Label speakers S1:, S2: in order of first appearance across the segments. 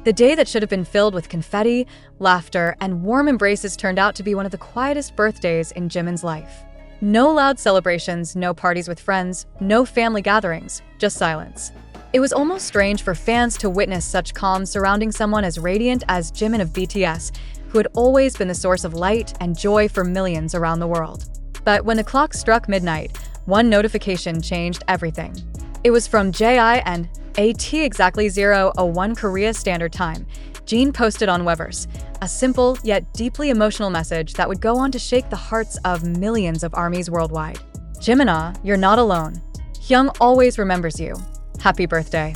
S1: The day that should have been filled with confetti, laughter, and warm embraces turned out to be one of the quietest birthdays in Jimin's life. No loud celebrations, no parties with friends, no family gatherings, just silence. It was almost strange for fans to witness such calm surrounding someone as radiant as Jimin of BTS, who had always been the source of light and joy for millions around the world. But when the clock struck midnight, one notification changed everything. It was from JI and AT exactly 0:01 Korea Standard Time. Jin posted on Weverse a simple yet deeply emotional message that would go on to shake the hearts of millions of armies worldwide. Jimina, you're not alone. Hyung always remembers you. Happy birthday.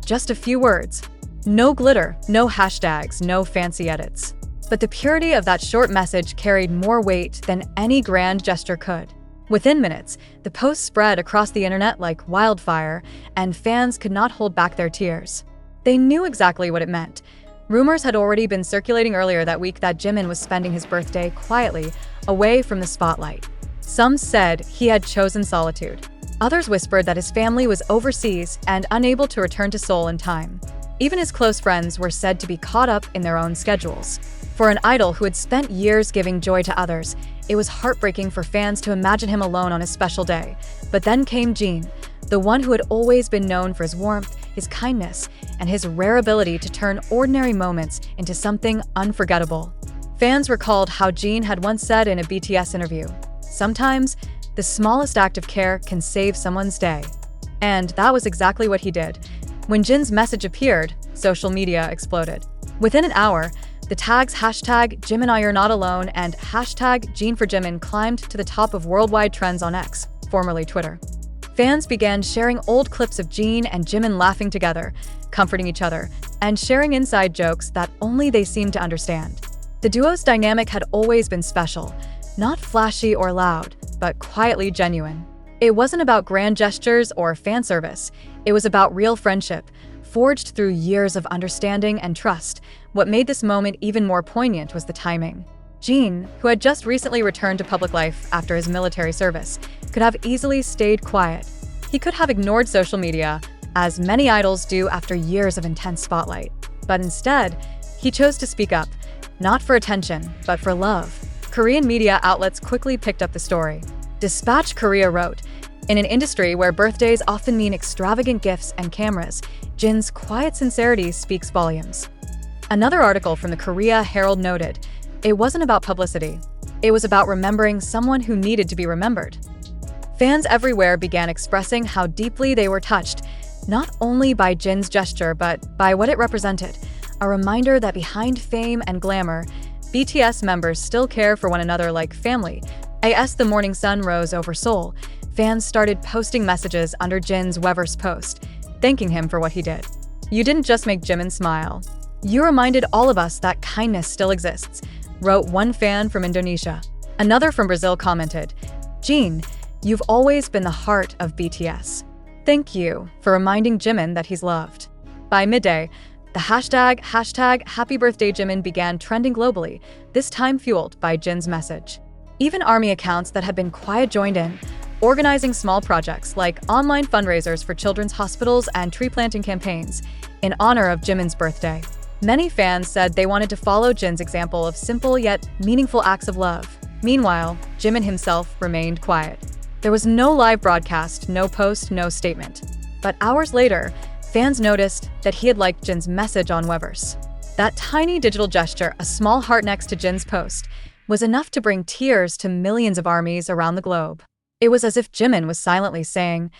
S1: Just a few words. No glitter, no hashtags, no fancy edits. But the purity of that short message carried more weight than any grand gesture could. Within minutes, the post spread across the internet like wildfire, and fans could not hold back their tears. They knew exactly what it meant. Rumors had already been circulating earlier that week that Jimin was spending his birthday quietly, away from the spotlight. Some said he had chosen solitude. Others whispered that his family was overseas and unable to return to Seoul in time. Even his close friends were said to be caught up in their own schedules. For an idol who had spent years giving joy to others, it was heartbreaking for fans to imagine him alone on his special day. But then came Jin, the one who had always been known for his warmth, his kindness, and his rare ability to turn ordinary moments into something unforgettable. Fans recalled how Jin had once said in a BTS interview, "Sometimes, the smallest act of care can save someone's day." And that was exactly what he did. When Jin's message appeared, social media exploded. Within an hour, the tags #Jimin you're not alone and #Jin4Jimin climbed to the top of worldwide trends on X, formerly Twitter. Fans began sharing old clips of Jin and Jimin laughing together, comforting each other, and sharing inside jokes that only they seemed to understand. The duo's dynamic had always been special, not flashy or loud, but quietly genuine. It wasn't about grand gestures or fan service. It was about real friendship, forged through years of understanding and trust. What made this moment even more poignant was the timing. Jin, who had just recently returned to public life after his military service, could have easily stayed quiet. He could have ignored social media, as many idols do after years of intense spotlight. But instead, he chose to speak up, not for attention, but for love. Korean media outlets quickly picked up the story. Dispatch Korea wrote, "In an industry where birthdays often mean extravagant gifts and cameras, Jin's quiet sincerity speaks volumes." Another article from the Korea Herald noted, "It wasn't about publicity. It was about remembering someone who needed to be remembered." Fans everywhere began expressing how deeply they were touched, not only by Jin's gesture but by what it represented, a reminder that behind fame and glamour, BTS members still care for one another like family. As the morning sun rose over Seoul, fans started posting messages under Jin's Weverse post, thanking him for what he did. "You didn't just make Jimin smile. You reminded all of us that kindness still exists," wrote one fan from Indonesia. Another from Brazil commented, "Jin, you've always been the heart of BTS. Thank you for reminding Jimin that he's loved." By midday, the hashtag Happy Birthday Jimin began trending globally, this time fueled by Jin's message. Even ARMY accounts that had been quiet joined in, organizing small projects like online fundraisers for children's hospitals and tree planting campaigns in honor of Jimin's birthday. Many fans said they wanted to follow Jin's example of simple yet meaningful acts of love. Meanwhile, Jimin himself remained quiet. There was no live broadcast, no post, no statement. But hours later, fans noticed that he had liked Jin's message on Weverse. That tiny digital gesture, a small heart next to Jin's post, was enough to bring tears to millions of armies around the globe. It was as if Jimin was silently saying,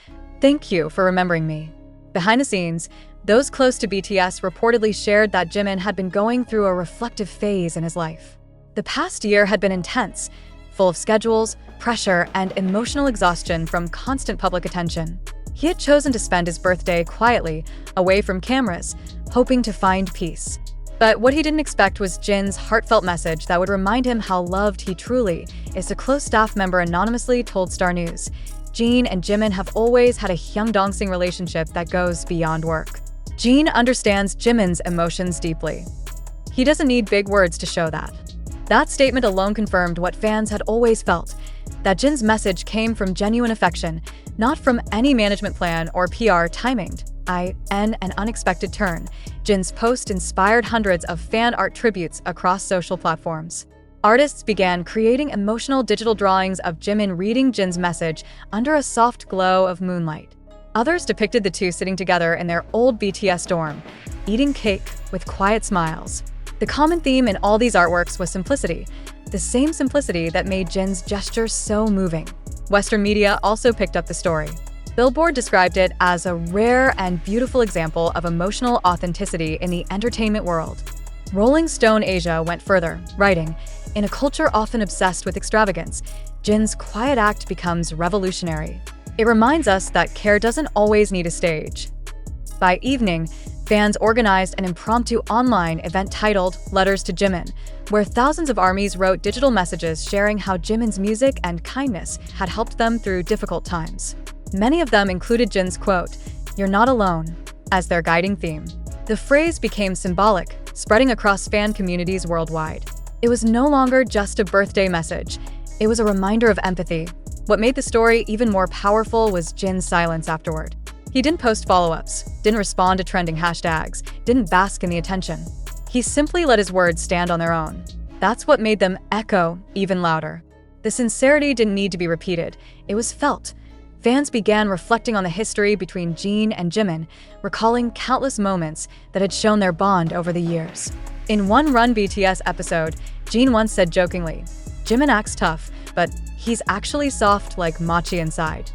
S1: "Thank you for remembering me." Behind the scenes, those close to BTS reportedly shared that Jimin had been going through a reflective phase in his life. The past year had been intense, full of schedules, pressure, and emotional exhaustion from constant public attention. He had chosen to spend his birthday quietly, away from cameras, hoping to find peace. But what he didn't expect was Jin's heartfelt message that would remind him how loved he truly is. A close staff member anonymously told Star News, "Jin and Jimin have always had a Hyung-Dong-sing relationship that goes beyond work. Jin understands Jimin's emotions deeply. He doesn't need big words to show that." That statement alone confirmed what fans had always felt, that Jin's message came from genuine affection, not from any management plan or PR timing. an unexpected turn. Jin's post inspired hundreds of fan art tributes across social platforms. Artists began creating emotional digital drawings of Jimin reading Jin's message under a soft glow of moonlight. Others depicted the two sitting together in their old BTS dorm, eating cake with quiet smiles. The common theme in all these artworks was simplicity, the same simplicity that made Jin's gesture so moving. Western media also picked up the story. Billboard described it as a rare and beautiful example of emotional authenticity in the entertainment world. Rolling Stone Asia went further, writing, "In a culture often obsessed with extravagance, Jin's quiet act becomes revolutionary. It reminds us that care doesn't always need a stage." By evening, fans organized an impromptu online event titled Letters to Jimin, where thousands of ARMYs wrote digital messages sharing how Jimin's music and kindness had helped them through difficult times. Many of them included Jin's quote, "You're not alone," as their guiding theme. The phrase became symbolic, spreading across fan communities worldwide. It was no longer just a birthday message. It was a reminder of empathy. What made the story even more powerful was Jin's silence afterward. He didn't post follow-ups, didn't respond to trending hashtags, didn't bask in the attention. He simply let his words stand on their own. That's what made them echo even louder. The sincerity didn't need to be repeated. It was felt. Fans began reflecting on the history between Jin and Jimin, recalling countless moments that had shown their bond over the years. In one Run BTS episode, Jin once said jokingly, "Jimin acts tough, but he's actually soft like mochi inside."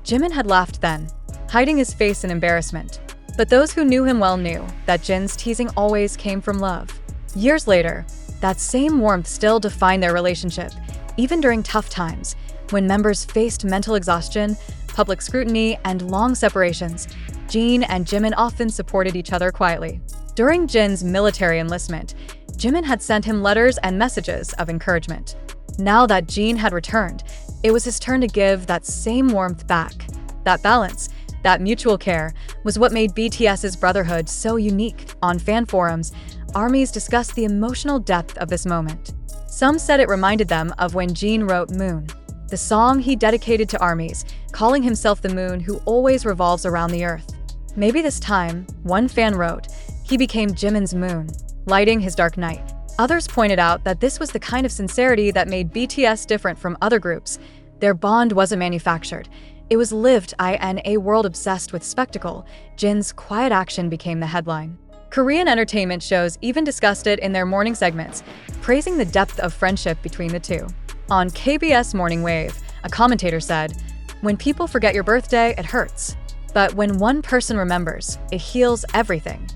S1: Jimin had laughed then, hiding his face in embarrassment. But those who knew him well knew that Jin's teasing always came from love. Years later, that same warmth still defined their relationship, even during tough times. When members faced mental exhaustion, public scrutiny, and long separations, Jin and Jimin often supported each other quietly. During Jin's military enlistment, Jimin had sent him letters and messages of encouragement. Now that Jin had returned, it was his turn to give that same warmth back. That balance, that mutual care, was what made BTS's brotherhood so unique. On fan forums, ARMYs discussed the emotional depth of this moment. Some said it reminded them of when Jin wrote Moon, the song he dedicated to ARMYs, calling himself the moon who always revolves around the earth. Maybe this time, one fan wrote, he became Jimin's moon, lighting his dark night. Others pointed out that this was the kind of sincerity that made BTS different from other groups. Their bond wasn't manufactured. It was lived in a world obsessed with spectacle. Jin's quiet action became the headline. Korean entertainment shows even discussed it in their morning segments, praising the depth of friendship between the two. On KBS Morning Wave, a commentator said, "When people forget your birthday, it hurts. But when one person remembers, it heals everything."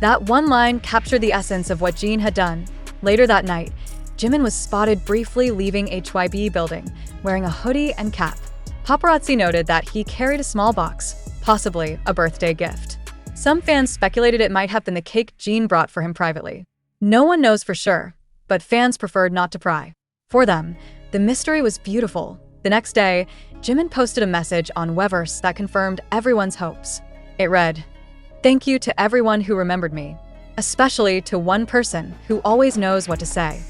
S1: That one line captured the essence of what Jin had done. Later that night, Jimin was spotted briefly leaving HYB building, wearing a hoodie and cap. Paparazzi noted that he carried a small box, possibly a birthday gift. Some fans speculated it might have been the cake Jin brought for him privately. No one knows for sure, but fans preferred not to pry. For them, the mystery was beautiful. The next day, Jimin posted a message on Weverse that confirmed everyone's hopes. It read, "Thank you to everyone who remembered me, especially to one person who always knows what to say."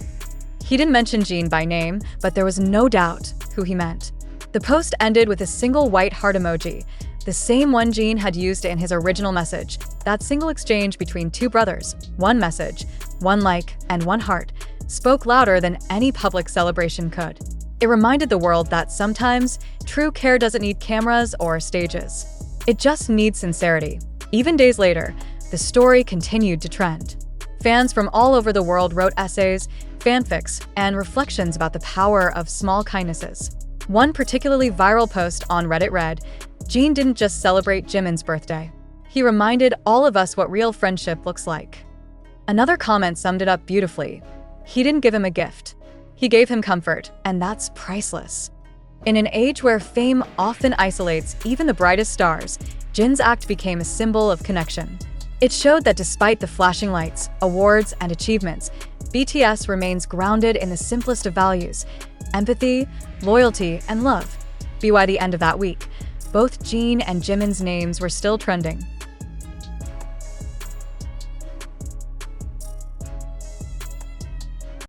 S1: He didn't mention Jin by name, but there was no doubt who he meant. The post ended with a single white heart emoji, the same one Jin had used in his original message. That single exchange between two brothers, one message, one like, and one heart, spoke louder than any public celebration could. It reminded the world that sometimes true care doesn't need cameras or stages. It just needs sincerity. Even days later, the story continued to trend. Fans from all over the world wrote essays, fanfics, and reflections about the power of small kindnesses. One particularly viral post on Reddit read, "Jin didn't just celebrate Jimin's birthday. He reminded all of us what real friendship looks like." Another comment summed it up beautifully. He didn't give him a gift. He gave him comfort, and that's priceless. In an age where fame often isolates even the brightest stars, Jin's act became a symbol of connection. It showed that despite the flashing lights, awards, and achievements, BTS remains grounded in the simplest of values: empathy, loyalty, and love. By the end of that week, both Jin and Jimin's names were still trending.